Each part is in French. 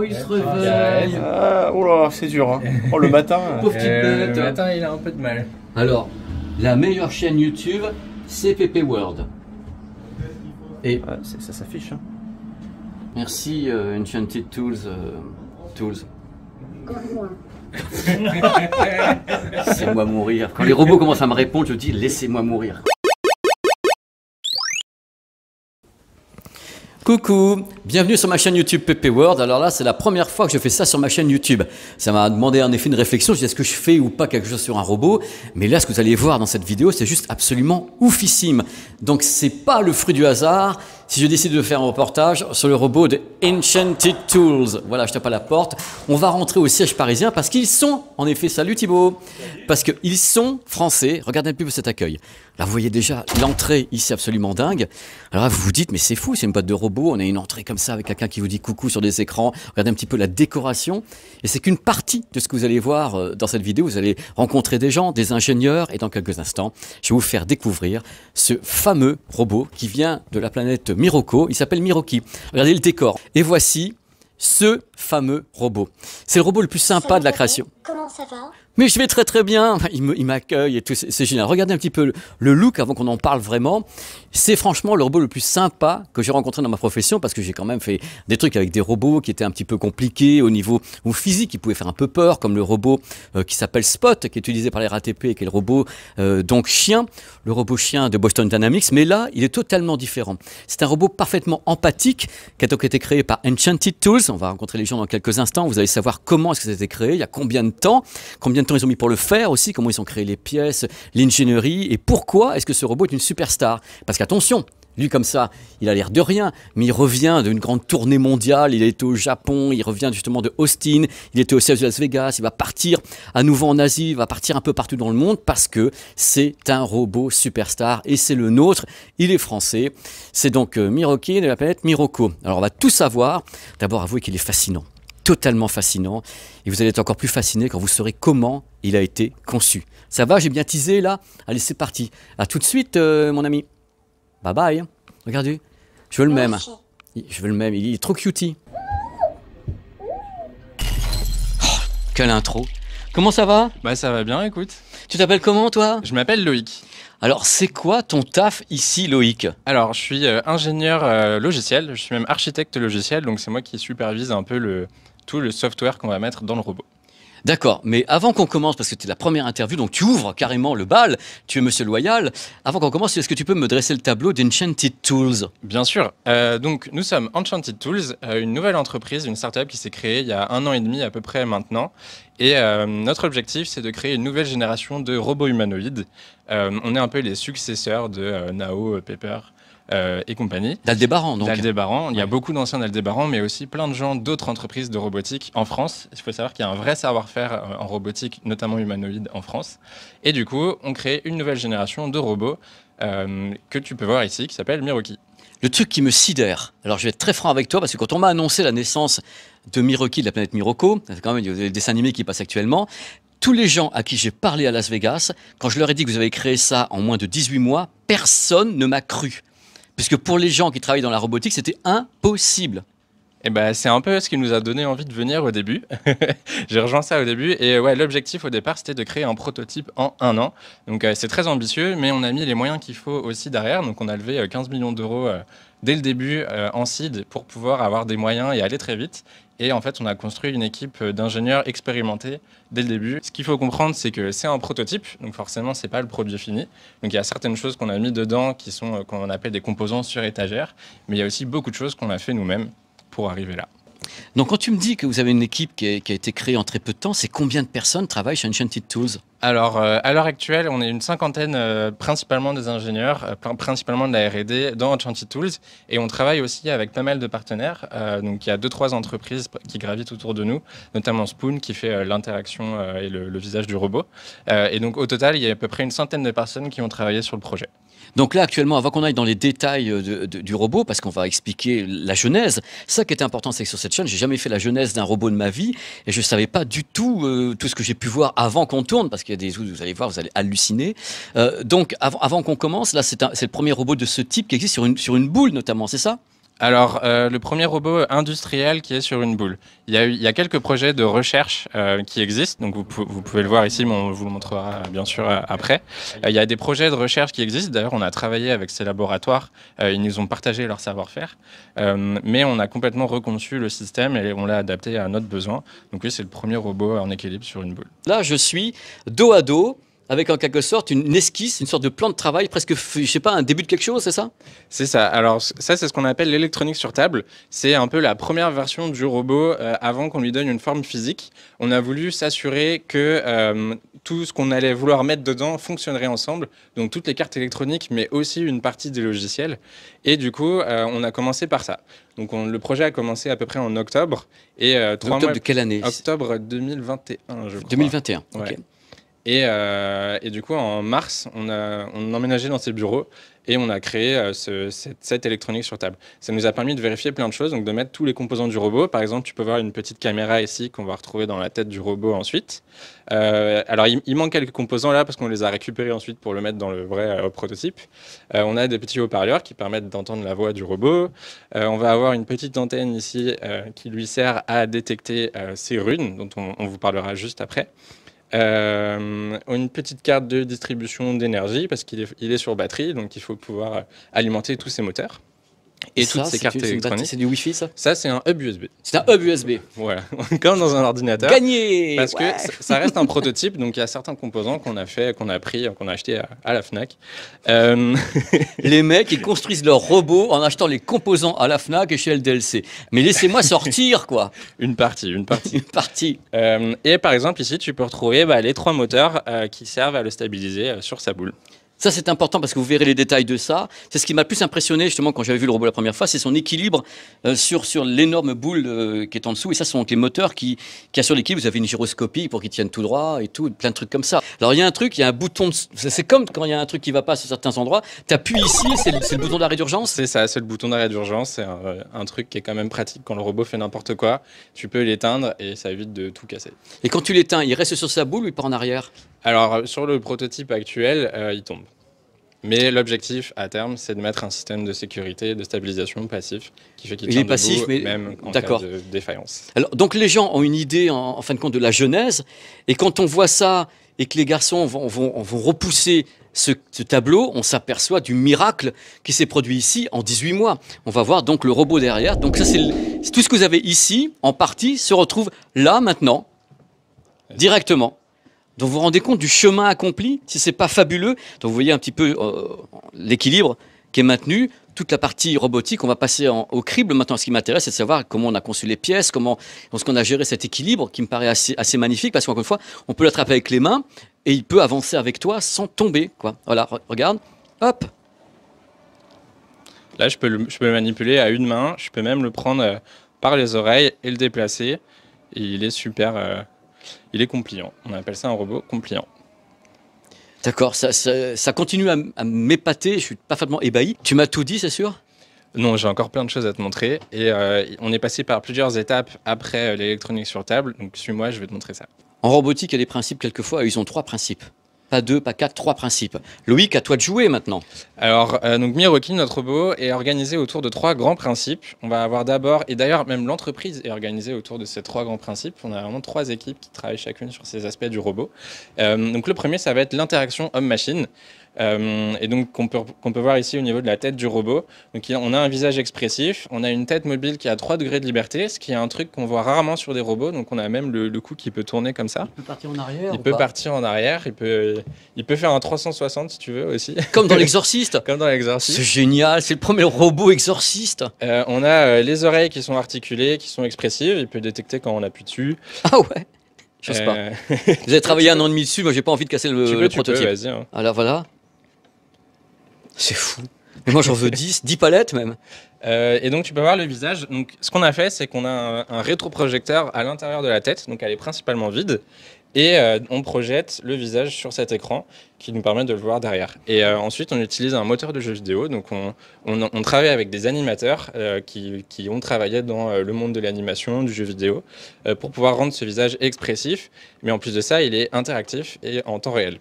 il se réveille. Oh là, c'est dur. Hein. Oh, le matin. Pauvre petite bête. Le matin, il a un peu de mal. Alors, la meilleure chaîne YouTube, c'est PP World. Et Ouais, ça s'affiche. Hein. merci Enchanted Tools. Laissez-moi mourir. Quand les robots commencent à me répondre, je dis laissez-moi mourir. Coucou, bienvenue sur ma chaîne YouTube PP World. Alors là, c'est la première fois que je fais ça sur ma chaîne YouTube. Ça m'a demandé en effet une réflexion. Je dis est-ce que je fais ou pas quelque chose sur un robot? Mais là, ce que vous allez voir dans cette vidéo, c'est juste absolument oufissime. Donc, c'est pas le fruit du hasard si je décide de faire un reportage sur le robot de Enchanted Tools. Voilà, je tape à la porte. On va rentrer au siège parisien parce qu'ils sont, en effet, salut Thibaut, parce qu'ils sont français. Regardez un peu cet accueil. Là, vous voyez déjà l'entrée ici absolument dingue. Alors là, vous vous dites, mais c'est fou, c'est une boîte de robot. On a une entrée comme ça avec quelqu'un qui vous dit coucou sur des écrans. Regardez un petit peu la décoration. Et c'est qu'une partie de ce que vous allez voir dans cette vidéo. Vous allez rencontrer des gens, des ingénieurs. Et dans quelques instants, je vais vous faire découvrir ce fameux robot qui vient de la planète Miroco. Il s'appelle Miroki. Regardez le décor. Et voici ce fameux robot. C'est le robot le plus sympa de la création. Comment ça va? Mais je vais très très bien, il m'accueille et tout, c'est génial. Regardez un petit peu le look avant qu'on en parle vraiment. C'est franchement le robot le plus sympa que j'ai rencontré dans ma profession parce que j'ai quand même fait des trucs avec des robots qui étaient un petit peu compliqués au niveau physique, qui pouvaient faire un peu peur, comme le robot qui s'appelle Spot, qui est utilisé par les RATP et qui est le robot donc chien, le robot chien de Boston Dynamics. Mais là, il est totalement différent. C'est un robot parfaitement empathique qui a donc été créé par Enchanted Tools. On va rencontrer les gens dans quelques instants. Vous allez savoir comment est-ce que ça a été créé, il y a combien de temps ils ont mis pour le faire aussi, comment ils ont créé les pièces, l'ingénierie et pourquoi est-ce que ce robot est une superstar. Parce qu'attention, lui comme ça, il a l'air de rien, mais il revient d'une grande tournée mondiale, il est au Japon, il revient justement de Austin, il était au siège de Las Vegas, il va partir à nouveau en Asie, il va partir un peu partout dans le monde parce que c'est un robot superstar et c'est le nôtre, il est français. C'est donc Miroki de la planète Miroco. Alors on va tout savoir, d'abord avouer qu'il est fascinant. Totalement fascinant et vous allez être encore plus fasciné quand vous saurez comment il a été conçu. Ça va, j'ai bien teasé là? Allez, c'est parti. À tout de suite, mon ami. Bye bye. Regardez, je veux le même. Je veux le même, il est trop cutie. Oh, quelle intro. Comment ça va? Bah ça va bien, écoute. Tu t'appelles comment toi? Je m'appelle Loïc. Alors, c'est quoi ton taf ici, Loïc? Alors, je suis ingénieur logiciel, je suis même architecte logiciel, donc c'est moi qui supervise un peu tout le software qu'on va mettre dans le robot. D'accord, mais avant qu'on commence, parce que tu es la première interview, donc tu ouvres carrément le bal, tu es Monsieur Loyal. Avant qu'on commence, est-ce que tu peux me dresser le tableau d'Enchanted Tools? Bien sûr. Donc, nous sommes Enchanted Tools, une nouvelle entreprise, une startup qui s'est créée il y a 1 an et demi à peu près maintenant. Et notre objectif, c'est de créer une nouvelle génération de robots humanoïdes. On est un peu les successeurs de Nao, Pepper et compagnie. D'Aldébaran, donc. D'Aldébaran. Il y a beaucoup d'anciens d'Aldébaran, mais aussi plein de gens d'autres entreprises de robotique en France. Il faut savoir qu'il y a un vrai savoir-faire en robotique, notamment humanoïde, en France. Et du coup, on crée une nouvelle génération de robots que tu peux voir ici, qui s'appelle Miroki. Le truc qui me sidère, alors je vais être très franc avec toi, parce que quand on m'a annoncé la naissance de Miroki de la planète Miroco, c'est quand même des dessins animés qui passent actuellement, tous les gens à qui j'ai parlé à Las Vegas, quand je leur ai dit que vous avez créé ça en moins de 18 mois, personne ne m'a cru. Puisque pour les gens qui travaillent dans la robotique, c'était impossible. Et ben, c'est un peu ce qui nous a donné envie de venir au début. J'ai rejoint ça au début. Et ouais, l'objectif au départ, c'était de créer un prototype en 1 an. Donc c'est très ambitieux, mais on a mis les moyens qu'il faut aussi derrière. Donc on a levé 15 millions d'euros dès le début en seed pour pouvoir avoir des moyens et aller très vite. Et en fait, on a construit une équipe d'ingénieurs expérimentés dès le début. Ce qu'il faut comprendre, c'est que c'est un prototype, donc forcément, c'est pas le produit fini. Donc il y a certaines choses qu'on a mis dedans qui sont qu'on appelle des composants sur étagère, mais il y a aussi beaucoup de choses qu'on a fait nous-mêmes pour arriver là. Donc quand tu me dis que vous avez une équipe qui a été créée en très peu de temps, c'est combien de personnes travaillent chez Enchanted Tools? Alors, à l'heure actuelle, on est une cinquantaine, principalement des ingénieurs, principalement de la R&D dans Enchanted Tools. Et on travaille aussi avec pas mal de partenaires. Donc, il y a 2-3 entreprises qui gravitent autour de nous, notamment Spoon, qui fait l'interaction et le visage du robot. Et donc, au total, il y a à peu près une centaine de personnes qui ont travaillé sur le projet. Donc là, actuellement, avant qu'on aille dans les détails du robot, parce qu'on va expliquer la genèse, ça qui était important, c'est que sur cette chaîne, j'ai jamais fait la genèse d'un robot de ma vie, et je savais pas du tout tout ce que j'ai pu voir avant qu'on tourne, parce qu'il y a des vous allez voir, vous allez halluciner. Donc avant qu'on commence, là, c'est le premier robot de ce type qui existe sur une boule, notamment, c'est ça? Alors, le premier robot industriel qui est sur une boule. Il y a quelques projets de recherche qui existent, donc vous pouvez le voir ici, mais on vous le montrera bien sûr après. Il y a des projets de recherche qui existent, d'ailleurs on a travaillé avec ces laboratoires, ils nous ont partagé leur savoir-faire, mais on a complètement reconçu le système et on l'a adapté à notre besoin. Donc oui, c'est le premier robot en équilibre sur une boule. Là, je suis dos à dos avec en quelque sorte une esquisse, une sorte de plan de travail, presque, je sais pas, un début de quelque chose, c'est ça? C'est ça. Alors ça, c'est ce qu'on appelle l'électronique sur table. C'est un peu la première version du robot avant qu'on lui donne une forme physique. On a voulu s'assurer que tout ce qu'on allait vouloir mettre dedans fonctionnerait ensemble. Donc toutes les cartes électroniques, mais aussi une partie des logiciels. Et du coup, on a commencé par ça. Donc le projet a commencé à peu près en octobre. Et 3 Octobre mois... de quelle année? Octobre 2021, je crois. 2021, ok. Ouais. Et du coup, en mars, on a emménagé dans ces bureaux et on a créé cette électronique sur table. Ça nous a permis de vérifier plein de choses, donc de mettre tous les composants du robot. Par exemple, tu peux voir une petite caméra ici qu'on va retrouver dans la tête du robot ensuite. Alors, il manque quelques composants là parce qu'on les a récupérés ensuite pour le mettre dans le vrai prototype. On a des petits haut-parleurs qui permettent d'entendre la voix du robot. On va avoir une petite antenne ici qui lui sert à détecter ces runes, dont on vous parlera juste après. Une petite carte de distribution d'énergie parce qu'il est sur batterie, donc il faut pouvoir alimenter tous ces moteurs. Et toutes ces cartes électroniques. C'est du Wi-Fi, ça? Ça, c'est un hub USB. C'est un hub USB. Voilà, comme dans un ordinateur. Gagné! Parce Ouais. que ça reste un prototype, donc il y a certains composants qu'on a acheté à la Fnac. Les mecs, ils construisent leurs robots en achetant les composants à la Fnac et chez LDLC. Mais laissez-moi sortir, quoi. Une partie. Une partie. Et par exemple, ici, tu peux retrouver les 3 moteurs qui servent à le stabiliser sur sa boule. Ça, c'est important parce que vous verrez les détails de ça. C'est ce qui m'a le plus impressionné, justement, quand j'avais vu le robot la première fois, c'est son équilibre sur l'énorme boule qui est en dessous. Et ça, ce sont donc les moteurs qui assurent l'équilibre. Vous avez une gyroscopie pour qu'il tienne tout droit et tout, plein de trucs comme ça. Alors, il y a un truc, il y a un bouton. C'est comme quand il y a un truc qui ne va pas sur certains endroits. Tu appuies ici, c'est le bouton d'arrêt d'urgence. C'est ça, c'est le bouton d'arrêt d'urgence. C'est un truc qui est quand même pratique quand le robot fait n'importe quoi. Tu peux l'éteindre et ça évite de tout casser. Et quand tu l'éteins, il reste sur sa boule ou il part en arrière? Alors, sur le prototype actuel, il tombe. Mais l'objectif, à terme, c'est de mettre un système de sécurité, de stabilisation passif, qui fait qu'il tient passif, debout, mais même en d'accord. cas de défaillance. Alors, donc les gens ont une idée, en fin de compte, de la genèse. Et quand on voit ça et que les garçons vont repousser ce tableau, on s'aperçoit du miracle qui s'est produit ici en 18 mois. On va voir donc le robot derrière. Donc ça, c'est tout ce que vous avez ici, en partie, se retrouve là, maintenant, directement. Donc vous vous rendez compte du chemin accompli, si c'est pas fabuleux. Donc vous voyez un petit peu l'équilibre qui est maintenu. Toute la partie robotique, on va passer au crible. Maintenant, ce qui m'intéresse, c'est de savoir comment on a conçu les pièces, comment est-ce qu'on a géré cet équilibre qui me paraît assez magnifique, parce qu'encore une fois, on peut l'attraper avec les mains et il peut avancer avec toi sans tomber, quoi. Voilà, regarde, hop. Là, je peux le manipuler à une main. Je peux même le prendre par les oreilles et le déplacer. Et il est super... il est compliant. On appelle ça un robot compliant. D'accord, ça continue à m'épater, je suis parfaitement ébahi. Tu m'as tout dit, c'est sûr? Non, j'ai encore plein de choses à te montrer. Et on est passé par plusieurs étapes après l'électronique sur table. Donc suis-moi, je vais te montrer ça. En robotique, il y a des principes quelquefois, ils ont 3 principes. Pas 2, pas 4, 3 principes. Loïc, à toi de jouer maintenant. Alors, donc Miroki, notre robot, est organisé autour de 3 grands principes. On va avoir d'abord, et d'ailleurs même l'entreprise est organisée autour de ces 3 grands principes. On a vraiment 3 équipes qui travaillent chacune sur ces aspects du robot. Donc le premier, ça va être l'interaction homme-machine. Et donc qu'on peut voir ici au niveau de la tête du robot. Donc on a un visage expressif, on a une tête mobile qui a 3 degrés de liberté, ce qui est un truc qu'on voit rarement sur des robots. Donc on a même le cou qui peut tourner comme ça. Il peut partir en arrière. Il peut partir en arrière, il peut faire un 360 si tu veux aussi. Comme dans l'exorciste. Comme dans l'exorciste. C'est génial, c'est le premier robot exorciste. On a les oreilles qui sont articulées, qui sont expressives. Il peut détecter quand on appuie dessus. Ah ouais. Je sais pas. Vous avez travaillé 1 an et demi dessus, moi j'ai pas envie de casser le prototype. Vas-y, hein. Alors voilà. C'est fou. Mais moi j'en veux 10 palettes même. Et donc tu peux voir le visage. Donc, ce qu'on a fait, c'est qu'on a un rétroprojecteur à l'intérieur de la tête, donc elle est principalement vide, et on projette le visage sur cet écran qui nous permet de le voir derrière. Et ensuite on utilise un moteur de jeu vidéo, donc on travaille avec des animateurs qui ont travaillé dans le monde de l'animation, du jeu vidéo, pour pouvoir rendre ce visage expressif, mais en plus de ça il est interactif et en temps réel.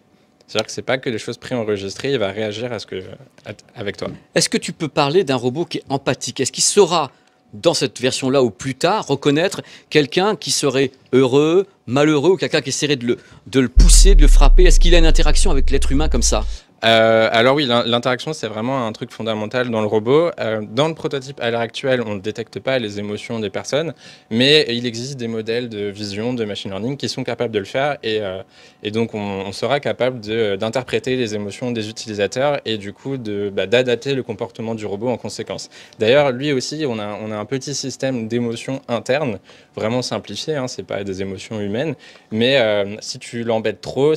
C'est-à-dire que c'est pas que des choses préenregistrées, il va réagir avec toi. Est-ce que tu peux parler d'un robot qui est empathique? Est-ce qu'il saura, dans cette version-là ou plus tard, reconnaître quelqu'un qui serait heureux, malheureux, ou quelqu'un qui essaierait de le pousser, de le frapper? Est-ce qu'il a une interaction avec l'être humain comme ça? Alors oui, l'interaction, c'est vraiment un truc fondamental dans le robot. Dans le prototype à l'heure actuelle, on ne détecte pas les émotions des personnes, mais il existe des modèles de vision, de machine learning qui sont capables de le faire, et donc on sera capable d'interpréter les émotions des utilisateurs et du coup d'adapter le comportement du robot en conséquence. D'ailleurs, lui aussi, on a un petit système d'émotions internes, vraiment simplifié, hein, c'est pas des émotions humaines, mais si tu l'embêtes trop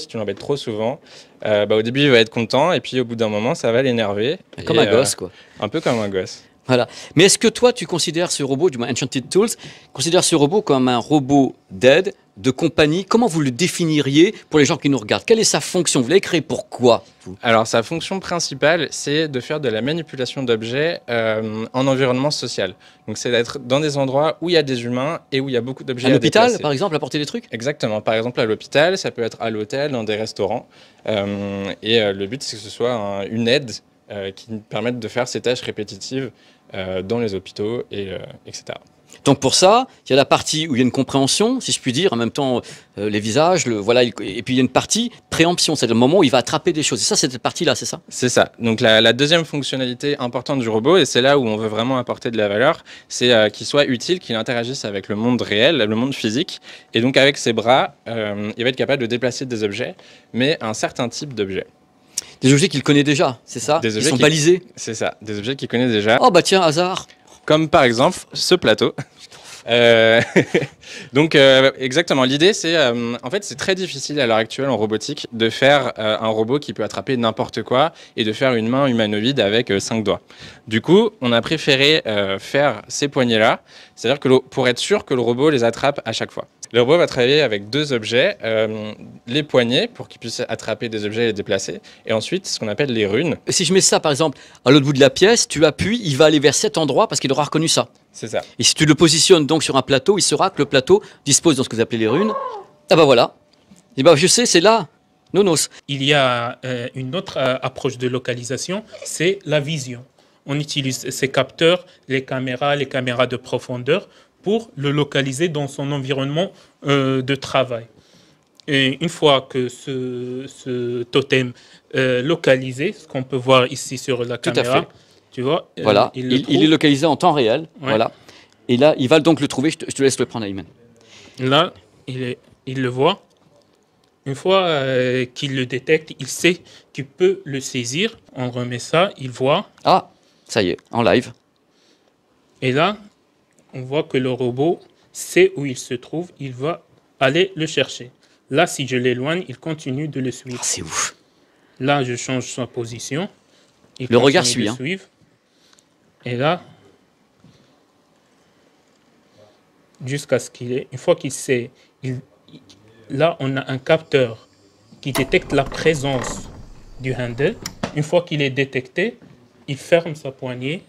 souvent, au début, il va être content, et puis au bout d'un moment, ça va l'énerver. Comme un gosse, quoi. Un peu comme un gosse. Voilà. Mais est-ce que toi, tu considères ce robot, du moins Enchanted Tools, considère ce robot comme un robot d'aide, de compagnie? Comment vous le définiriez pour les gens qui nous regardent? Quelle est sa fonction? Vous l'avez créé pourquoi, vous? Alors, sa fonction principale, c'est de faire de la manipulation d'objets en environnement social. Donc, c'est d'être dans des endroits où il y a des humains et où il y a beaucoup d'objets à déplacer. À l'hôpital, par exemple, apporter des trucs? Exactement. Par exemple, à l'hôpital, ça peut être à l'hôtel, dans des restaurants. Le but, c'est que ce soit une aide qui permette de faire ces tâches répétitives dans les hôpitaux, etc. Donc pour ça, il y a la partie où il y a une compréhension, si je puis dire, en même temps les visages, voilà, et puis il y a une partie préemption, c'est le moment où il va attraper des choses. Et ça, c'est cette partie-là, c'est ça? C'est ça. Donc la deuxième fonctionnalité importante du robot, et c'est là où on veut vraiment apporter de la valeur, c'est qu'il soit utile, qu'il interagisse avec le monde réel, le monde physique. Et donc avec ses bras, il va être capable de déplacer des objets, mais un certain type d'objets. Des objets qu'il connaît déjà, c'est ça? Ils sont balisés? C'est ça, des objets qu'il connaît déjà. Oh bah tiens, hasard. Comme par exemple ce plateau. Donc exactement, l'idée c'est en fait c'est très difficile à l'heure actuelle en robotique de faire un robot qui peut attraper n'importe quoi et de faire une main humanoïde avec 5 doigts. Du coup, on a préféré faire ces poignées là, c'est-à-dire que pour être sûr que le robot les attrape à chaque fois. Le robot va travailler avec 2 objets, les poignets pour qu'il puisse attraper des objets et les déplacer, et ensuite ce qu'on appelle les runes. Si je mets ça par exemple à l'autre bout de la pièce, tu appuies, il va aller vers cet endroit parce qu'il aura reconnu ça. C'est ça. Et si tu le positionnes donc sur un plateau, il saura que le plateau dispose de ce que vous appelez les runes. Ah bah voilà. Et bah je sais, c'est là. Nonos. Il y a une autre approche de localisation, c'est la vision. On utilise ces capteurs, les caméras de profondeur, pour le localiser dans son environnement de travail. Et une fois que ce totem localisé, ce qu'on peut voir ici sur la caméra, tu vois, voilà, il est localisé en temps réel. Ouais. Voilà. Et là, il va donc le trouver. Je te laisse le prendre, Ayman. Là, il le voit. Une fois qu'il le détecte, il sait qu'il peut le saisir. On remet ça, il voit. Ah, ça y est, en live. Et là, on voit que le robot sait où il se trouve. Il va aller le chercher. Là, si je l'éloigne, il continue de le suivre. Oh, c'est ouf. Là, je change sa position. Le regard suit. Hein. Et là, jusqu'à ce qu'il ait... Une fois qu'il sait... Là, on a un capteur qui détecte la présence du handle. Une fois qu'il est détecté, il ferme sa poignée.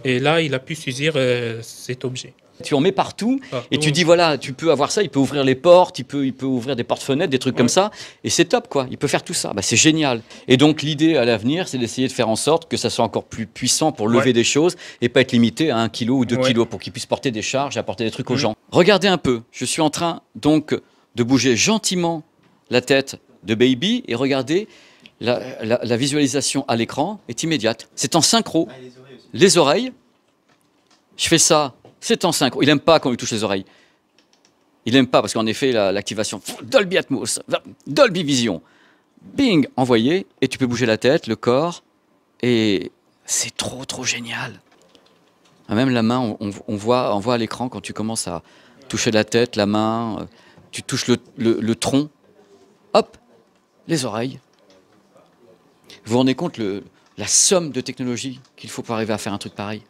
Et là, il a pu saisir cet objet. Tu en mets partout et tu dis voilà, tu peux avoir ça, il peut ouvrir les portes, il peut ouvrir des portes-fenêtres, des trucs comme ça, et c'est top quoi, il peut faire tout ça, bah, c'est génial. Et donc l'idée à l'avenir, c'est d'essayer de faire en sorte que ça soit encore plus puissant pour lever des choses et pas être limité à 1 kg ou 2 kg pour qu'il puisse porter des charges et apporter des trucs aux gens. Regardez un peu, je suis en train donc de bouger gentiment la tête de Baby et regardez, la visualisation à l'écran est immédiate, c'est en synchro. Les oreilles, je fais ça. C'est en synchro. Il n'aime pas quand on lui touche les oreilles. Il n'aime pas parce qu'en effet, l'activation Dolby Atmos, Dolby Vision, bing, envoyé, et tu peux bouger la tête, le corps, et c'est trop génial. Même la main, on voit à l'écran quand tu commences à toucher la tête, la main, tu touches le tronc, hop, les oreilles. Vous vous rendez compte la somme de technologie qu'il faut pour arriver à faire un truc pareil?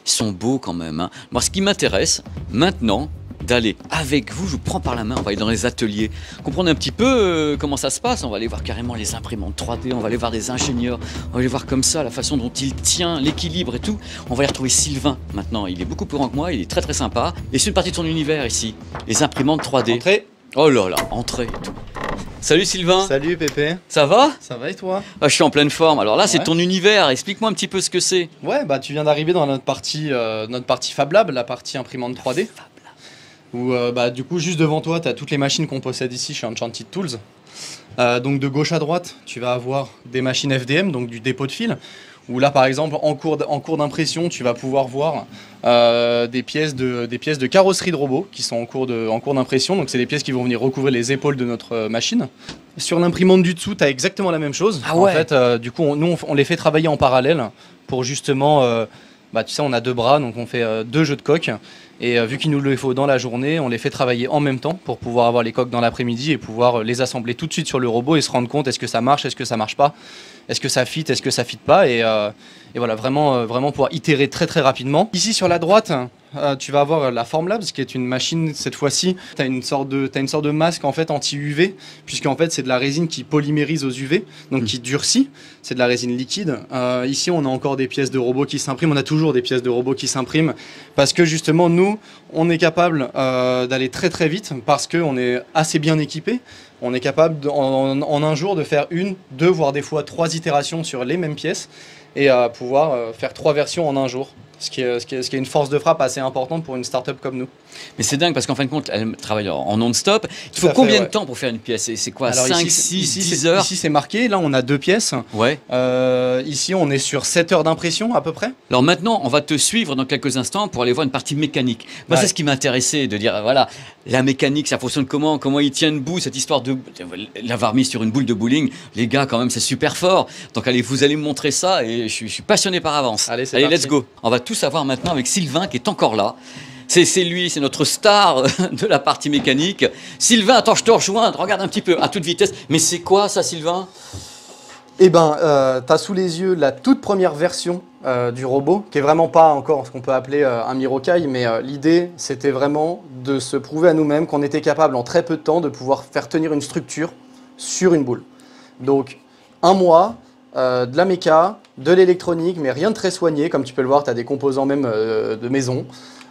Ils sont beaux quand même. Hein. Moi, ce qui m'intéresse maintenant, d'aller avec vous, je vous prends par la main, on va aller dans les ateliers, comprendre un petit peu comment ça se passe. On va aller voir carrément les imprimantes 3D, on va aller voir des ingénieurs, on va aller voir comme ça la façon dont il tient, l'équilibre et tout. On va aller retrouver Sylvain maintenant. Il est beaucoup plus grand que moi, il est très sympa. Et c'est une partie de son univers ici, les imprimantes 3D. Entrée. Oh là là, entrée et tout. Salut Sylvain. Salut Pépé. Ça va? Ça va et toi? Je suis en pleine forme. Alors là, c'est Ouais. ton univers. Explique-moi un petit peu ce que c'est. Ouais, bah tu viens d'arriver dans notre partie Fab Lab, la partie imprimante 3D. Où bah, du coup, juste devant toi, tu as toutes les machines qu'on possède ici chez Enchanted Tools. Donc de gauche à droite, tu vas avoir des machines FDM, donc du dépôt de fil. Où là, par exemple, en cours d'impression, tu vas pouvoir voir des pièces de carrosserie de robots qui sont en cours d'impression. Donc c'est des pièces qui vont venir recouvrir les épaules de notre machine. Sur l'imprimante du dessous, tu as exactement la même chose. Ah ouais. En fait, du coup, on les fait travailler en parallèle pour justement... bah, tu sais, on a 2 bras, donc on fait 2 jeux de coques. Et vu qu'il nous le faut dans la journée, on les fait travailler en même temps pour pouvoir avoir les coques dans l'après-midi et pouvoir les assembler tout de suite sur le robot et se rendre compte est-ce que ça marche, est-ce que ça marche pas, est-ce que ça fit, est-ce que ça fit pas. Et voilà, vraiment pouvoir itérer très très rapidement. Ici sur la droite, tu vas avoir la Formlabs qui est une machine, cette fois-ci, tu as une sorte de masque en fait anti-UV, puisqu'en fait c'est de la résine qui polymérise aux UV, donc qui durcit, c'est de la résine liquide. Ici on a encore des pièces de robots qui s'impriment, on a toujours des pièces de robots qui s'impriment, parce que justement nous, on est capable d'aller très très vite, parce qu'on est assez bien équipé. On est capable en un jour de faire 1, 2, voire des fois 3 itérations sur les mêmes pièces et pouvoir faire 3 versions en un jour. Ce qui est une force de frappe assez importante pour une start-up comme nous. Mais c'est dingue parce qu'en fin de compte, elle travaille en non-stop. Il faut Tout à combien fait, de ouais. temps pour faire une pièce? C'est quoi, Alors 5, ici, 6, 10 heures? Ici c'est marqué, là on a 2 pièces. Ouais. Ici on est sur 7 heures d'impression à peu près. Alors maintenant, on va te suivre dans quelques instants pour aller voir une partie mécanique. Moi, Ouais. c'est ce qui m'intéressait, de dire, voilà, la mécanique, ça fonctionne comment il tient debout, cette histoire de l'avoir mis sur une boule de bowling. Les gars, quand même, c'est super fort. Donc allez, vous allez me montrer ça et je suis passionné par avance. Allez, c'est allez, parti. let's go. On va tout savoir maintenant avec Sylvain qui est encore là. C'est lui, c'est notre star de la partie mécanique. Sylvain, attends, je te rejoins, regarde un petit peu, à toute vitesse. Mais c'est quoi ça, Sylvain? Eh ben, tu as sous les yeux la toute première version du robot, qui est vraiment pas encore ce qu'on peut appeler un Mirokai, mais l'idée, c'était vraiment de se prouver à nous-mêmes qu'on était capable en très peu de temps de pouvoir faire tenir une structure sur une boule. Donc, 1 mois, de la méca, de l'électronique, mais rien de très soigné. Comme tu peux le voir, tu as des composants même de maison,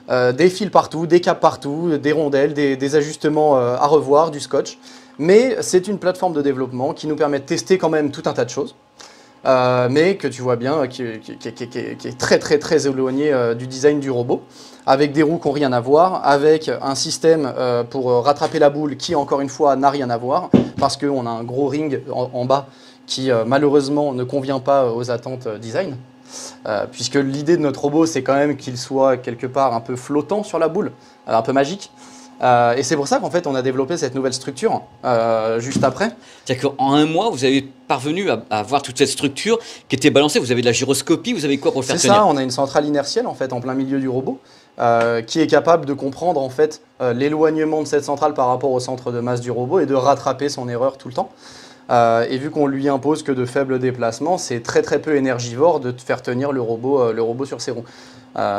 des fils partout, des câbles partout, des rondelles, des ajustements à revoir, du scotch. Mais c'est une plateforme de développement qui nous permet de tester quand même tout un tas de choses, mais que tu vois bien, qui est très très très éloigné du design du robot, avec des roues qui n'ont rien à voir, avec un système pour rattraper la boule qui, encore une fois, n'a rien à voir, parce qu'on a un gros ring en bas qui, malheureusement, ne convient pas aux attentes design. Puisque l'idée de notre robot, c'est quand même qu'il soit quelque part un peu flottant sur la boule, un peu magique. Et c'est pour ça qu'en fait on a développé cette nouvelle structure juste après. C'est-à-dire qu'en 1 mois, vous avez parvenu à avoir toute cette structure qui était balancée. Vous avez de la gyroscopie, vous avez quoi pour le faire C'est tenir? ça, on a une centrale inertielle en fait en plein milieu du robot qui est capable de comprendre en fait l'éloignement de cette centrale par rapport au centre de masse du robot et de rattraper son erreur tout le temps. Et vu qu'on lui impose que de faibles déplacements, c'est très très peu énergivore de faire tenir le robot sur ses roues.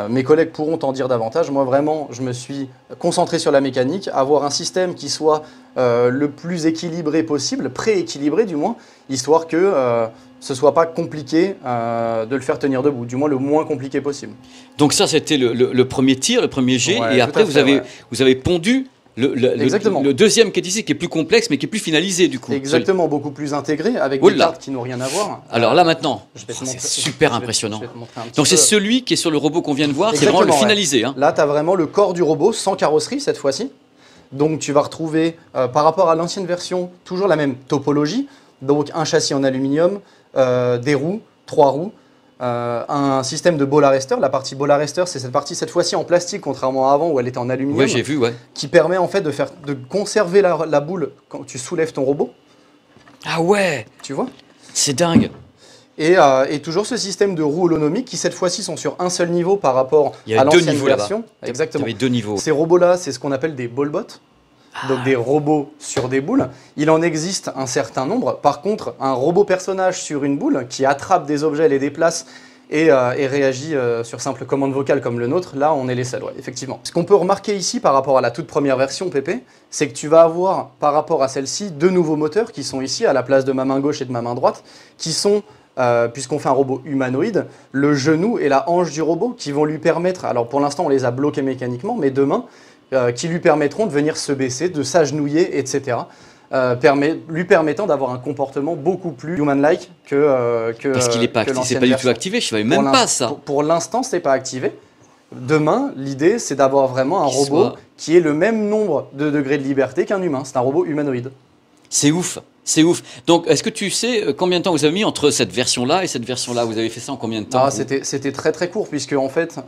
Mes collègues pourront t'en dire davantage. Moi, vraiment, je me suis concentré sur la mécanique, avoir un système qui soit le plus équilibré possible, prééquilibré du moins, histoire que ce soit pas compliqué de le faire tenir debout, du moins le moins compliqué possible. Donc ça, c'était le premier tir, le premier jet, Ouais, et tout après à fait, ouais. vous avez pondu Exactement. le deuxième qui est ici, qui est plus complexe, mais qui est plus finalisé du coup. Exactement, beaucoup plus intégré, avec Oula. des cartes qui n'ont rien à voir. Alors là maintenant, Je vais te c'est montrer- super je vais- impressionnant. je vais te montrer un petit Donc c'est peu. celui qui est sur le robot qu'on vient de voir, c'est vraiment le Exactement, ouais. finalisé. Hein. Là, tu as vraiment le corps du robot sans carrosserie cette fois-ci. Donc tu vas retrouver, par rapport à l'ancienne version, toujours la même topologie. Donc un châssis en aluminium, des roues, 3 roues, un système de ball arrestor. La partie ball arrestor, c'est cette partie cette fois-ci en plastique, contrairement à avant où elle était en aluminium, Oui, j'ai vu, ouais. qui permet en fait de conserver la boule quand tu soulèves ton robot. Ah ouais, Tu vois ? c'est dingue. Et toujours ce système de roues holonomiques qui cette fois-ci sont sur un seul niveau par rapport Il y à avait 2 l'ancienne niveaux là-bas. version. Exactement. Il y avait 2 niveaux. Ces robots-là, c'est ce qu'on appelle des ballbots, donc des robots sur des boules. Il en existe un certain nombre. Par contre, un robot personnage sur une boule qui attrape des objets, les déplace et réagit sur simple commande vocale comme le nôtre, là on est les seuls, ouais, effectivement. Ce qu'on peut remarquer ici par rapport à la toute première version PP, c'est que tu vas avoir par rapport à celle-ci 2 nouveaux moteurs qui sont ici à la place de ma main gauche et de ma main droite, qui sont puisqu'on fait un robot humanoïde, le genou et la hanche du robot qui vont lui permettre, alors pour l'instant on les a bloqués mécaniquement, mais demain, qui lui permettront de venir se baisser, de s'agenouiller, etc. lui permettant d'avoir un comportement beaucoup plus human-like que Parce qu'il n'est pas, c'est pas du tout activé, je ne savais même pas ça. Pour l'instant, ce n'est pas activé. Demain, l'idée, c'est d'avoir vraiment un robot qui ait le même nombre de degrés de liberté qu'un humain. C'est un robot humanoïde. C'est ouf, c'est ouf. Donc, est-ce que tu sais combien de temps vous avez mis entre cette version-là et cette version-là? Vous avez fait ça en combien de temps? C'était très très court, puisque en fait,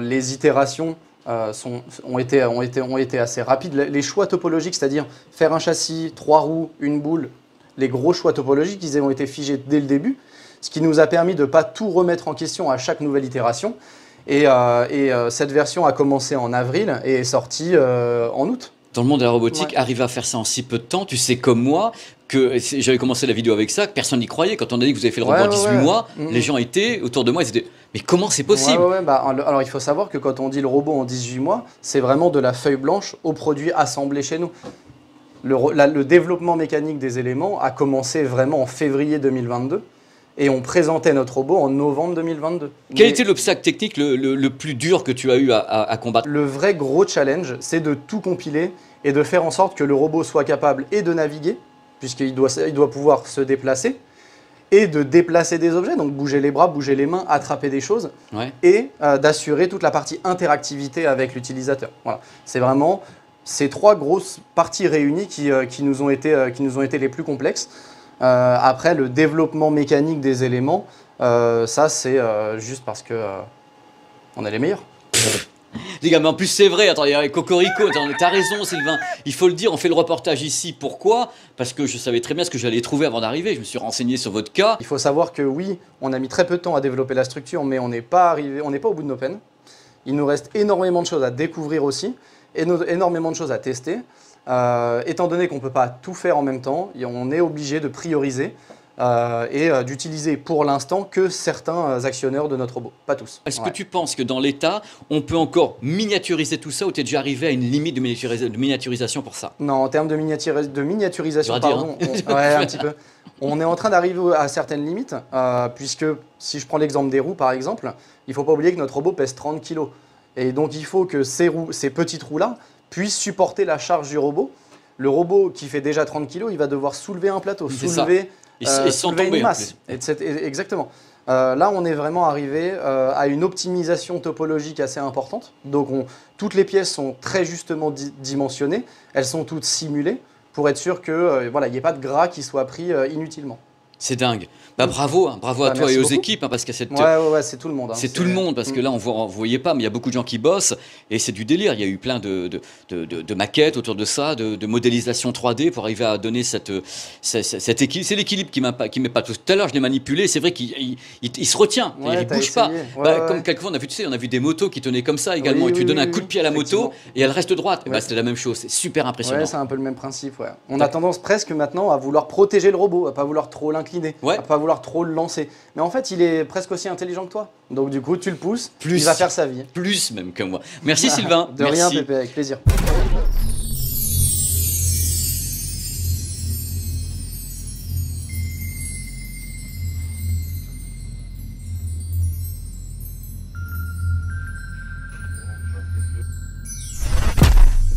les itérations ont été assez rapides. Les choix topologiques, c'est-à-dire faire un châssis, 3 roues, une boule, les gros choix topologiques, ils ont été figés dès le début, ce qui nous a permis de ne pas tout remettre en question à chaque nouvelle itération. Et cette version a commencé en avril et est sortie en août. Dans le monde de la robotique, arriver à faire ça en si peu de temps, tu sais comme moi, que j'avais commencé la vidéo avec ça, que personne n'y croyait. Quand on a dit que vous avez fait le robot en 18 mois, les gens étaient autour de moi, ils étaient mais comment c'est possible? Alors il faut savoir que quand on dit le robot en 18 mois, c'est vraiment de la feuille blanche au produit assemblé chez nous. Le développement mécanique des éléments a commencé vraiment en février 2022. Et on présentait notre robot en novembre 2022. Quel était l'obstacle technique le plus dur que tu as eu à combattre? Le vrai gros challenge, c'est de tout compiler et de faire en sorte que le robot soit capable et de naviguer, puisqu'il doit pouvoir se déplacer, et de déplacer des objets, donc bouger les bras, bouger les mains, attraper des choses, et d'assurer toute la partie interactivité avec l'utilisateur. Voilà. C'est vraiment ces 3 grosses parties réunies qui nous ont été les plus complexes. Après, le développement mécanique des éléments, ça c'est juste parce que on est les meilleurs. Les gars, mais en plus c'est vrai, attends, il y a Cocorico, t'as raison Sylvain, il faut le dire, on fait le reportage ici, pourquoi? Parce que je savais très bien ce que j'allais trouver avant d'arriver, je me suis renseigné sur votre cas. Il faut savoir que oui, on a mis très peu de temps à développer la structure, mais on n'est pas au bout de nos peines. Il nous reste énormément de choses à découvrir aussi, énormément de choses à tester. Étant donné qu'on ne peut pas tout faire en même temps, on est obligé de prioriser et d'utiliser pour l'instant que certains actionneurs de notre robot, pas tous. Est-ce que tu penses que dans l'état, on peut encore miniaturiser tout ça ou tu es déjà arrivé à une limite de miniaturisation pour ça? Non, en termes de miniaturisation, pardon, un petit peu. On est en train d'arriver à certaines limites, puisque si je prends l'exemple des roues par exemple, il ne faut pas oublier que notre robot pèse 30 kg. Et donc il faut que ces petites roues-là puisse supporter la charge du robot. Le robot qui fait déjà 30 kg, il va devoir soulever un plateau, soulever une masse. Exactement. Là, on est vraiment arrivé à une optimisation topologique assez importante. Donc, toutes les pièces sont très justement dimensionnées. Elles sont toutes simulées pour être sûr qu'il n'y ait pas de gras qui soit pris inutilement. C'est dingue. Bah, bravo à toi et aux équipes, parce que c'est tout le monde. C'est tout le monde, parce que là, vous ne voyez pas, mais il y a beaucoup de gens qui bossent, et c'est du délire. Il y a eu plein de maquettes autour de ça, de modélisation 3D pour arriver à donner cet équilibre. C'est l'équilibre qui met pas tout à l'heure. Je l'ai manipulé, c'est vrai qu'il se retient, il ne bouge pas. Comme quelquefois, on a vu des motos qui tenaient comme ça également, et tu donnes un coup de pied à la moto, et elle reste droite. C'était la même chose, c'est super impressionnant. C'est un peu le même principe. On a tendance presque maintenant à vouloir protéger le robot, à ne pas vouloir trop l'incliner, à ne pas vouloir trop le lancer. Mais en fait, il est presque aussi intelligent que toi. Donc du coup, tu le pousses, il va faire sa vie. Plus même que moi. Merci Sylvain. De rien, Pépé, avec plaisir.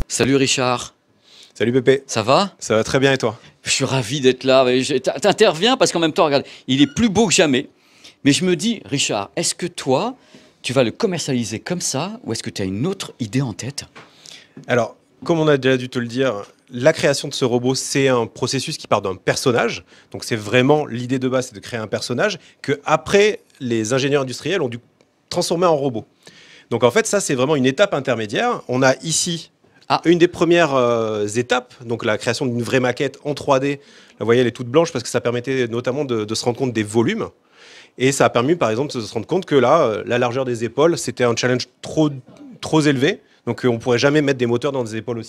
Salut Richard. Salut Pépé. Ça va? Ça va très bien et toi? Je suis ravi d'être là. T'interviens parce qu'en même temps, regarde, il est plus beau que jamais. Mais je me dis, Richard, est-ce que toi, tu vas le commercialiser comme ça ou est-ce que tu as une autre idée en tête? Alors, comme on a déjà dû te le dire, la création de ce robot, c'est un processus qui part d'un personnage. Donc c'est vraiment l'idée de base, c'est de créer un personnage que après les ingénieurs industriels ont dû transformer en robot. Donc en fait, ça, c'est vraiment une étape intermédiaire. On a ici une des premières étapes, donc la création d'une vraie maquette en 3D. Là, vous voyez, elle est toute blanche parce que ça permettait notamment de se rendre compte des volumes. Et ça a permis, par exemple, de se rendre compte que là, la largeur des épaules, c'était un challenge trop élevé. Donc, on ne pourrait jamais mettre des moteurs dans des épaules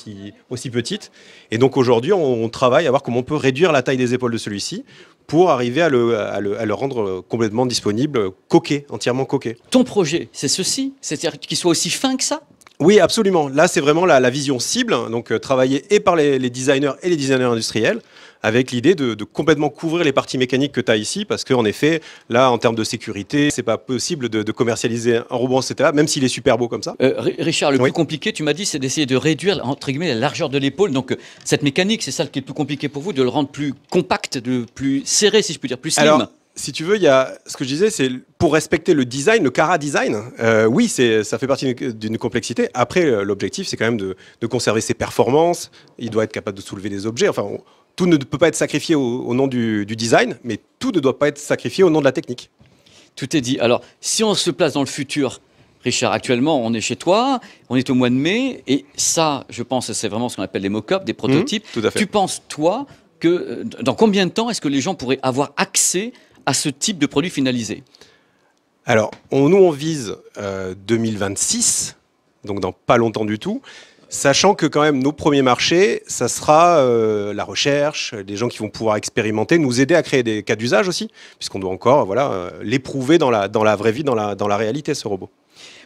aussi petites. Et donc, aujourd'hui, on travaille à voir comment on peut réduire la taille des épaules de celui-ci pour arriver à le rendre complètement disponible, coqué, entièrement coqué. Ton projet, c'est ceci? C'est-à-dire qu'il soit aussi fin que ça? Oui, absolument. Là, c'est vraiment la vision cible. Donc, travaillée et par les designers et les designers industriels avec l'idée de complètement couvrir les parties mécaniques que tu as ici, parce qu'en effet, là, en termes de sécurité, c'est pas possible de commercialiser un robot en CTA, même s'il est super beau comme ça. Richard, le Oui. plus compliqué, tu m'as dit, c'est d'essayer de réduire, entre guillemets, la largeur de l'épaule. Donc, cette mécanique, c'est ça qui est le plus compliqué pour vous, de le rendre plus compact, plus serré, si je peux dire, plus slim. Alors, si tu veux, il y a ce que je disais, c'est pour respecter le design, le Cara design. Oui, ça fait partie d'une complexité. Après, l'objectif, c'est quand même de conserver ses performances. Il doit être capable de soulever des objets. Enfin, tout ne peut pas être sacrifié au nom du design, mais tout ne doit pas être sacrifié au nom de la technique. Tout est dit. Alors, si on se place dans le futur, Richard, actuellement, on est chez toi, on est au mois de mai, et ça, je pense, c'est vraiment ce qu'on appelle des mock-ups, des prototypes. Tout à fait. Tu penses, toi, que dans combien de temps est-ce que les gens pourraient avoir accès à ce type de produit finalisé? Alors, nous, on vise 2026, donc dans pas longtemps du tout, sachant que quand même nos premiers marchés, ça sera la recherche, des gens qui vont pouvoir expérimenter, nous aider à créer des cas d'usage aussi, puisqu'on doit encore l'éprouver dans la vraie vie, dans la réalité, ce robot.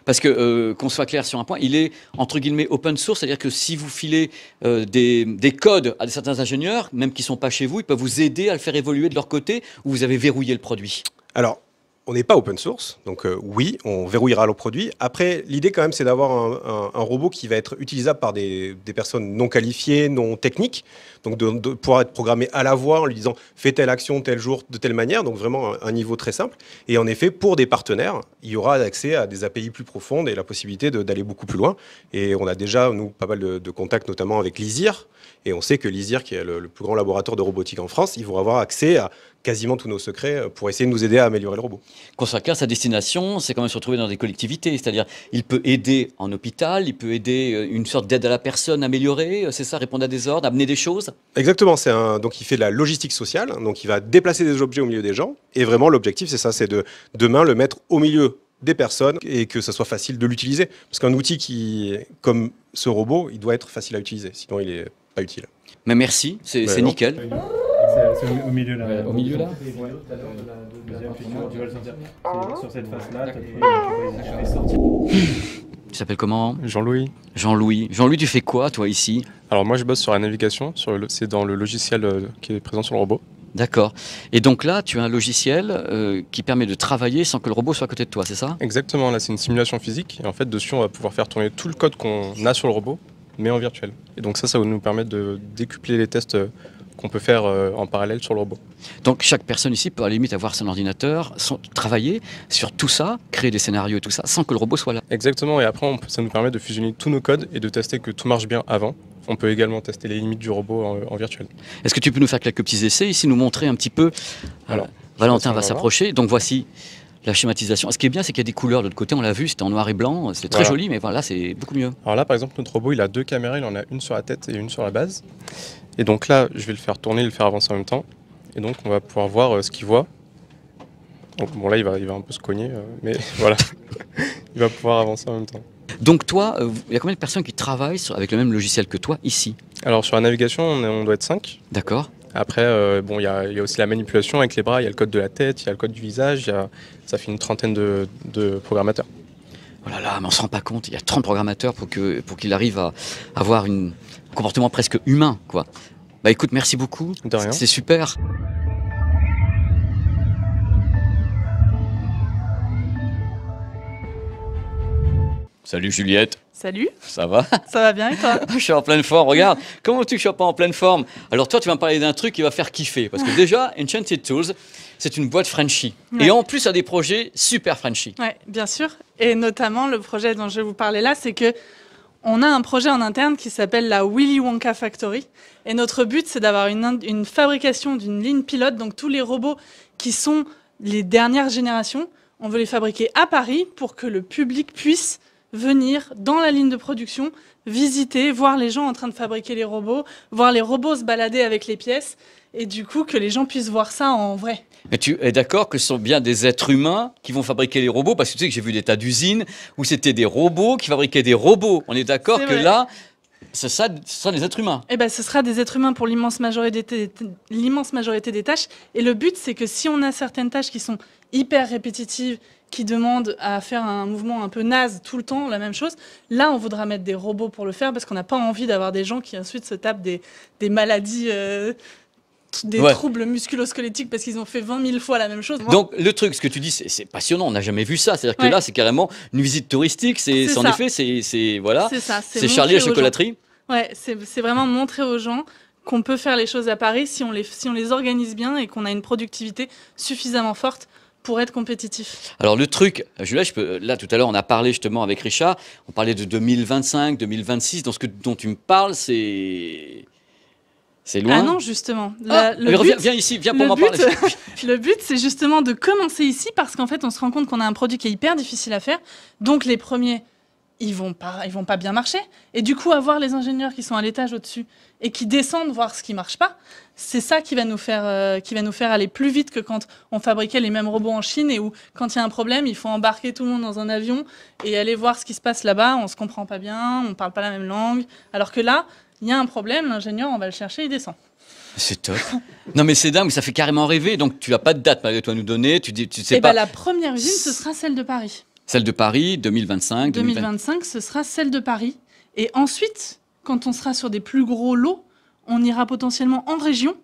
Parce que, qu'on soit clair sur un point, il est entre guillemets open source, c'est-à-dire que si vous filez des codes à certains ingénieurs, même qui ne sont pas chez vous, ils peuvent vous aider à le faire évoluer de leur côté, ou vous avez verrouillé le produit. Alors, on n'est pas open source, donc oui, on verrouillera le produit. Après, l'idée quand même, c'est d'avoir un robot qui va être utilisable par des personnes non qualifiées, non techniques, donc de pouvoir être programmé à la voix en lui disant « fais telle action, tel jour, de telle manière », donc vraiment un niveau très simple. Et en effet, pour des partenaires, il y aura accès à des API plus profondes et la possibilité d'aller beaucoup plus loin. Et on a déjà, nous, pas mal de contacts, notamment avec l'ISIR, et on sait que l'ISIR, qui est le plus grand laboratoire de robotique en France, ils vont avoir accès à quasiment tous nos secrets pour essayer de nous aider à améliorer le robot. Qu'on soit clair, sa destination, c'est quand même se retrouver dans des collectivités, c'est-à-dire il peut aider en hôpital, il peut aider une sorte d'aide à la personne améliorée, c'est ça, répondre à des ordres, amener des choses. Exactement, donc il fait de la logistique sociale, donc il va déplacer des objets au milieu des gens, et vraiment l'objectif c'est ça, c'est de demain le mettre au milieu des personnes et que ça soit facile de l'utiliser. Parce qu'un outil comme ce robot, il doit être facile à utiliser, sinon il n'est pas utile. Mais merci, c'est nickel. C'est au milieu là. Au milieu là. Deuxième futur, tu vas le sentir. Sur cette face-là, Tu t'appelles comment? Jean-Louis. Jean-Louis. Jean-Louis, tu fais quoi, toi, ici? Alors moi je bosse sur la navigation, c'est dans le logiciel qui est présent sur le robot. D'accord. Et donc là, tu as un logiciel qui permet de travailler sans que le robot soit à côté de toi, c'est ça? Exactement, là c'est une simulation physique, et en fait dessus on va pouvoir faire tourner tout le code qu'on a sur le robot, mais en virtuel. Et donc ça va nous permettre de décupler les tests qu'on peut faire en parallèle sur le robot. Donc chaque personne ici peut à la limite avoir son ordinateur, travailler sur tout ça, créer des scénarios et tout ça, sans que le robot soit là. Exactement, et après ça nous permet de fusionner tous nos codes et de tester que tout marche bien avant. On peut également tester les limites du robot en virtuel. Est-ce que tu peux nous faire quelques petits essais ici, nous montrer un petit peu? Alors, Valentin va s'approcher, donc voici la schématisation. Ce qui est bien, c'est qu'il y a des couleurs de l'autre côté, on l'a vu, c'était en noir et blanc, c'était très joli, mais voilà, c'est beaucoup mieux. Alors là, par exemple, notre robot, il a deux caméras, il en a une sur la tête et une sur la base. Et donc là, je vais le faire tourner, le faire avancer en même temps. Et donc, on va pouvoir voir ce qu'il voit. Donc, bon, là, il va un peu se cogner, mais voilà. Il va pouvoir avancer en même temps. Donc toi, il y a combien de personnes qui travaillent avec le même logiciel que toi, ici? Alors, sur la navigation, on doit être 5. D'accord. Après, il y a aussi la manipulation avec les bras, il y a le code de la tête, il y a le code du visage, ça fait une trentaine de programmateurs. Oh là là, mais on ne se rend pas compte, il y a 30 programmateurs pour qu'il arrive à avoir un comportement presque humain, quoi. Bah écoute, merci beaucoup, De rien. c'est super. Salut Juliette. Salut, Ça va? ça va bien et toi? Je suis en pleine forme, regarde. Comment tu que je suis pas en pleine forme? Alors toi, tu vas me parler d'un truc qui va faire kiffer. Parce que déjà, Enchanted Tools, c'est une boîte Frenchy. Ouais. Et en plus, ça a des projets super Frenchy. Oui, bien sûr. Et notamment, le projet dont je vais vous parler là, c'est que on a un projet en interne qui s'appelle la Willy Wonka Factory. Et notre but, c'est d'avoir une fabrication d'une ligne pilote. Donc tous les robots qui sont les dernières générations, on veut les fabriquer à Paris pour que le public puisse venir dans la ligne de production, visiter, voir les gens en train de fabriquer les robots, voir les robots se balader avec les pièces, et du coup que les gens puissent voir ça en vrai. Mais tu es d'accord que ce sont bien des êtres humains qui vont fabriquer les robots? Parce que tu sais que j'ai vu des tas d'usines où c'était des robots qui fabriquaient des robots. On est d'accord C'est que vrai. là, ce sera des êtres humains. Eh ben, ce sera des êtres humains pour l'immense majorité des tâches. Et le but, c'est que si on a certaines tâches qui sont hyper répétitives, qui demandent à faire un mouvement un peu naze tout le temps, la même chose, là, on voudra mettre des robots pour le faire parce qu'on n'a pas envie d'avoir des gens qui ensuite se tapent des maladies des Ouais. troubles musculo-squelettiques parce qu'ils ont fait 20 000 fois la même chose. Donc le truc, ce que tu dis, c'est passionnant. On n'a jamais vu ça. C'est-à-dire que Ouais. là, c'est carrément une visite touristique. C'est en ça. effet, c'est voilà, C'est ça. c'est Charlie la montrer aux gens. chocolaterie. Ouais, c'est vraiment montrer aux gens qu'on peut faire les choses à Paris si on les organise bien et qu'on a une productivité suffisamment forte pour être compétitif. Alors le truc, Julia, là tout à l'heure on a parlé justement avec Richard, on parlait de 2025, 2026, dont tu me parles, c'est loin. Ah non, justement. Viens ici, viens pour m'en parler. Le but, c'est justement de commencer ici parce qu'en fait, on se rend compte qu'on a un produit qui est hyper difficile à faire. Donc les premiers, ils vont pas bien marcher. Et du coup, avoir les ingénieurs qui sont à l'étage au-dessus et qui descendent voir ce qui marche pas, c'est ça qui va nous faire aller plus vite que quand on fabriquait les mêmes robots en Chine et où, quand il y a un problème, il faut embarquer tout le monde dans un avion et aller voir ce qui se passe là-bas. On se comprend pas bien, on parle pas la même langue. Alors que là, il y a un problème, l'ingénieur, on va le chercher, il descend. C'est top. Non mais c'est dingue, ça fait carrément rêver. Donc tu n'as pas de date malgré toi à nous donner. Tu sais pas. La première usine, ce sera celle de Paris. Celle de Paris, 2025. 2025, ce sera celle de Paris. Et ensuite, quand on sera sur des plus gros lots, on ira potentiellement en région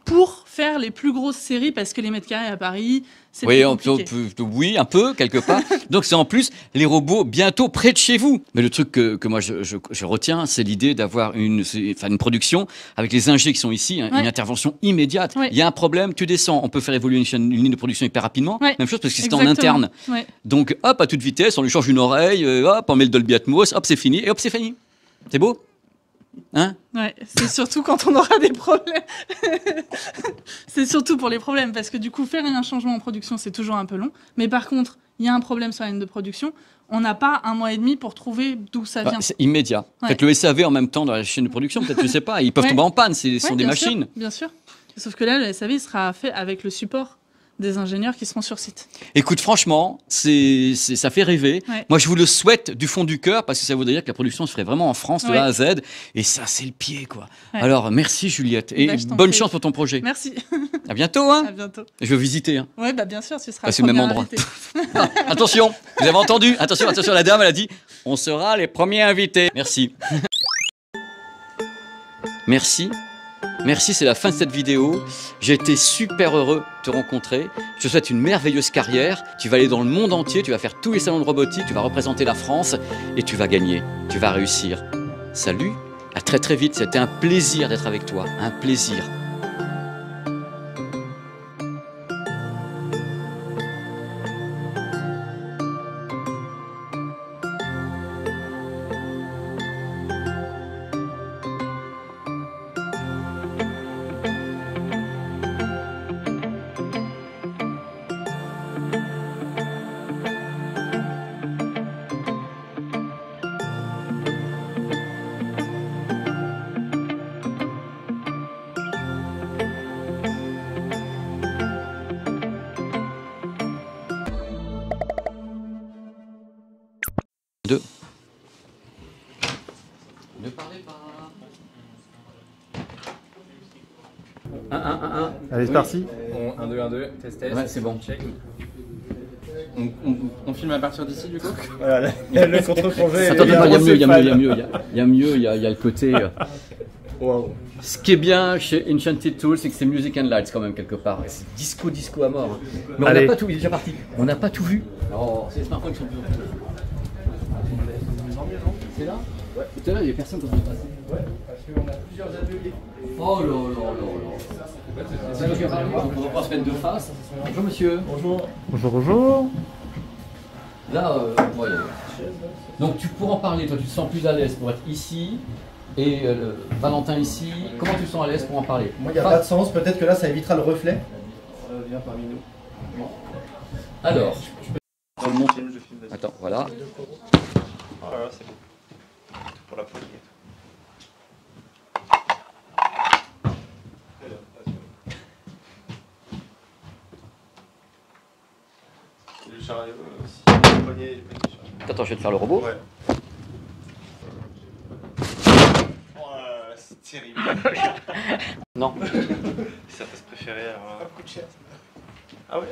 pour faire les plus grosses séries parce que les mètres carrés à Paris, c'est plus compliqué. Oui, un peu, quelque part. Donc c'est en plus les robots bientôt près de chez vous. Mais le truc que moi je retiens, c'est l'idée d'avoir une production avec les ingés qui sont ici, Ouais. une intervention immédiate. Ouais. Il y a un problème, tu descends, on peut faire évoluer une ligne de production hyper rapidement. Ouais. Même chose parce que c'est en Exactement. interne. Ouais. Donc hop, à toute vitesse, on lui change une oreille, hop, on met le Dolby Atmos, hop, c'est fini, et hop, c'est fini. C'est beau? Hein? Ouais, c'est surtout quand on aura des problèmes. C'est surtout pour les problèmes, parce que du coup, faire un changement en production, c'est toujours un peu long. Mais par contre, il y a un problème sur la ligne de production, on n'a pas 1 mois et demi pour trouver d'où ça vient. C'est immédiat. Ouais. Faites le SAV en même temps dans la chaîne de production, peut-être, je sais pas, ils peuvent Ouais. tomber en panne, ce sont Ouais, des bien sûr, machines. bien sûr. Sauf que là, le SAV il sera fait avec le support des ingénieurs qui seront sur site. Écoute, franchement, ça fait rêver. Ouais. Moi, je vous le souhaite du fond du cœur parce que ça voudrait dire que la production se ferait vraiment en France de Ouais. A à Z. Et ça, c'est le pied, quoi. Ouais. Alors, merci Juliette. Et Bah, je t'en bonne prie. chance pour ton projet. Merci. À bientôt, hein. À bientôt. Je veux visiter, hein. Ouais, bah bien sûr, tu seras Ah, c'est le le même premier endroit. invité. Attention, vous avez entendu? Attention, la dame, elle a dit on sera les premiers invités. Merci. Merci. Merci, c'est la fin de cette vidéo. J'ai été super heureux de te rencontrer. Je te souhaite une merveilleuse carrière. Tu vas aller dans le monde entier, tu vas faire tous les salons de robotique, tu vas représenter la France et tu vas gagner. Tu vas réussir. Salut, à très très vite. C'était un plaisir d'être avec toi. Un plaisir. Deux. Ne parlez pas. 1. Allez, c'est parti. 1, 2, 1, 2, test, test. Ouais, c'est bon. Check. On filme à partir d'ici du coup? Voilà, le contre-projet. Attends, il y a mieux, il y a le côté. Wow. Ce qui est bien chez Enchanted Tools, c'est que c'est Music and Lights quand même quelque part. Et c'est disco à mort. Mais on n'a Allez. pas tout, il est déjà parti. On n'a pas tout vu. Oh, c'est les smartphones qui sont plus. C'est là? Ouais. Tout à l'heure, il n'y avait personne quand on est passé. Ouais, parce qu'on a plusieurs ateliers. Oh là là là là. C'est toi qui as parlé, donc on va pas se mettre de face. Bonjour monsieur. Bonjour. Bonjour, bonjour. Là, on va y aller. Donc tu pourras en parler, toi tu te sens plus à l'aise pour être ici et Valentin ici. Comment tu te sens à l'aise pour en parler? Moi, il n'y a pas de sens. Peut-être que là, ça évitera le reflet. Viens parmi nous. Alors, on le monter. Attends, voilà. Voilà, c'est bon. Pour la poignée. Le chariot aussi. Le poignet. Attends, je vais te faire le robot. Ouais. Oh, c'est terrible. Non. Ça passe préféré à un coup de chair. Ah ouais.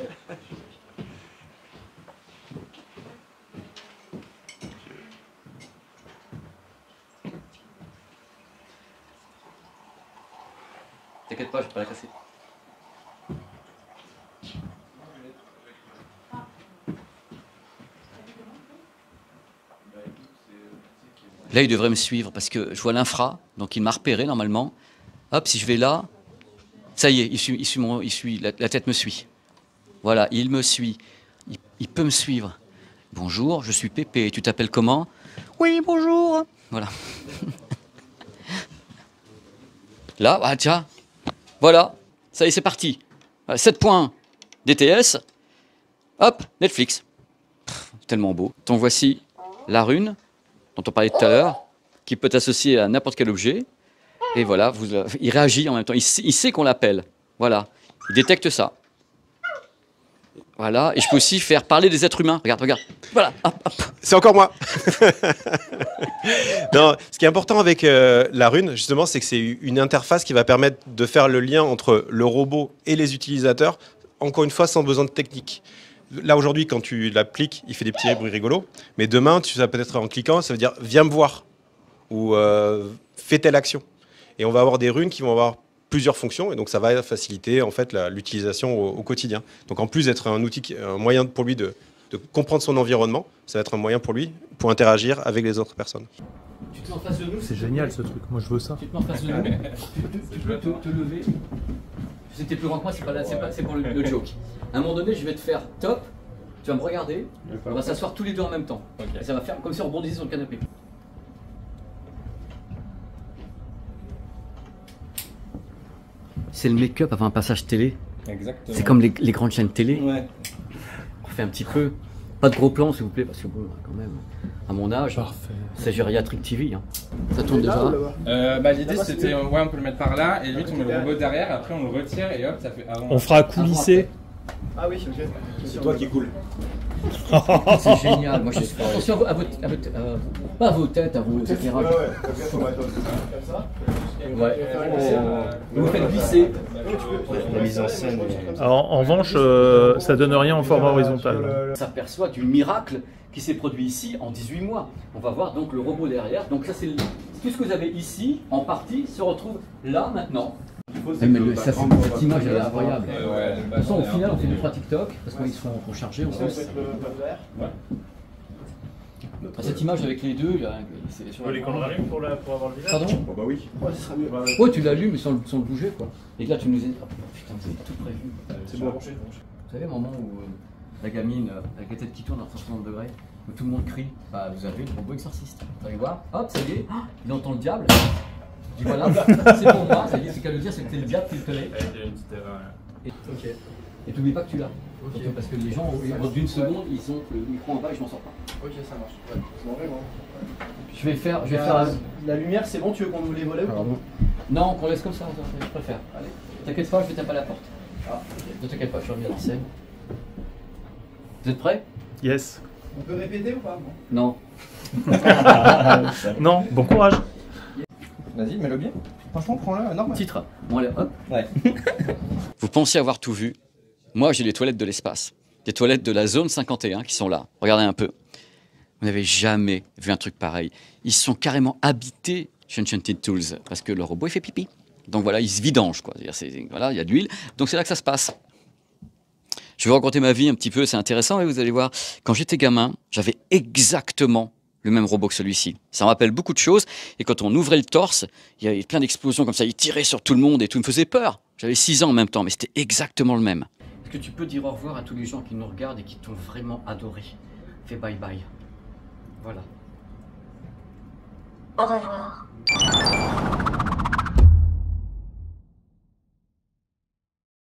T'inquiète pas, je vais pas la casser. Là, il devrait me suivre parce que je vois l'infra, donc il m'a repéré normalement. Hop, si je vais là, ça y est, la tête me suit. Voilà, il me suit. Il peut me suivre. Bonjour, je suis Pépé. Tu t'appelles comment? Oui, bonjour. Voilà. Là, ah, tiens, voilà, ça y est, c'est parti. 7 points DTS. Hop, Netflix. Tellement beau. Donc voici la rune dont on parlait tout à l'heure, qui peut t'associer à n'importe quel objet. Et voilà, il réagit en même temps. Il sait qu'on l'appelle. Voilà, il détecte ça. Voilà, et je peux aussi faire parler des êtres humains. Regarde, regarde. Voilà, hop, hop. C'est encore moi. Non, ce qui est important avec la rune, justement, c'est que c'est une interface qui va permettre de faire le lien entre le robot et les utilisateurs, encore une fois, sans besoin de technique. Là, aujourd'hui, quand tu l'appliques, il fait des petits bruits rigolos. Mais demain, tu vas peut-être en cliquant, ça veut dire « viens me voir » ou « fais telle action ». Et on va avoir des runes qui vont avoir plusieurs fonctions. Et donc, ça va faciliter en fait, l'utilisation au quotidien. Donc, en plus d'être un outil, un moyen pour lui de comprendre son environnement, ça va être un moyen pour lui pour interagir avec les autres personnes. Tu te mets en face de nous. C'est génial ce truc, moi je veux ça. Tu te mets en face de nous. Tu peux te lever. C'était plus grand que moi, c'est pour le joke. À un moment donné, je vais te faire top, tu vas me regarder, on va s'asseoir tous les deux en même temps. Okay. Et ça va faire comme si on rebondissait sur le canapé. C'est le make-up avant un passage télé. Exactement. C'est comme les grandes chaînes télé. Ouais. On refait un petit peu. Pas de gros plans s'il vous plaît, parce que bon, quand même, à mon âge, c'est gériatrique TV. Hein. Ça tourne déjà. L'idée c'était, ouais, on peut le mettre par là, et lui on met le robot derrière, après on le retire et hop, ça fait avant. On fera coulisser. Ah oui, ok. C'est toi qui coule. C'est génial. Moi, attention pas à vos têtes, à vos éclairages. Comme ça. Ouais. Vous faites glisser. La mise en scène. Alors, en revanche, ça donne rien en format horizontal. On s'aperçoit du miracle qui s'est produit ici en 18 mois. On va voir donc le robot derrière. Donc ça, c'est tout ce que vous avez ici, en partie, se retrouve là maintenant. Mais cette image elle est incroyable. De toute façon, au final, on fait 2-3 TikTok parce qu'ils sont rechargés en plus. Cette image avec les deux, c'est sur les qu'on rallume pour avoir le visage. Pardon? Bah oui. Ouais, ça sera mieux. Ouais, tu l'allumes sans le bouger quoi. Et là, tu nous as dit, oh, putain, vous avez tout prévu. C'est bon. Vous savez, le moment où la gamine, avec la tête qui tourne à 160 degrés, où tout le monde crie, bah vous avez le robot exorciste. Vous allez voir, hop, ça y est, il entend le diable. Je dis voilà, c'est pour moi, ça y est, c'est qu'à le dire, c'était le diable qui le tenait. Et t'oublies pas que tu l'as. Okay. Parce que les gens, au bout d'une seconde, ils ont le micro en bas et je m'en sors pas. Ok, ça marche. Ouais. C'est vraiment. Je vais faire. La lumière, c'est bon, tu veux qu'on ouvre les volets ou pas? Non, qu'on laisse comme ça, je préfère. Allez. T'inquiète pas, je vais taper à la porte. Ah, ok. Ne t'inquiète pas, je suis remis en scène. Vous êtes prêts? Yes. On peut répéter ou pas? Non. Non, bon courage. Vas-y, mets-le bien. Franchement, prends-le, normal. Titre. Bon, allez, hop. Ouais. Vous pensez avoir tout vu? Moi, j'ai les toilettes de l'espace. Des toilettes de la zone 51 qui sont là. Regardez un peu. Vous n'avez jamais vu un truc pareil. Ils sont carrément habités chez Enchanted Tools parce que le robot, il fait pipi. Donc voilà, il se vidange, quoi. Voilà, il y a de l'huile. Donc c'est là que ça se passe. Je vais vous raconter ma vie un petit peu, c'est intéressant, et vous allez voir. Quand j'étais gamin, j'avais exactement le même robot que celui-ci. Ça me rappelle beaucoup de choses. Et quand on ouvrait le torse, il y avait plein d'explosions comme ça. Il tirait sur tout le monde et tout me faisait peur. J'avais 6 ans en même temps, mais c'était exactement le même. Est-ce que tu peux dire au revoir à tous les gens qui nous regardent et qui t'ont vraiment adoré? Fais bye bye. Voilà. Au revoir.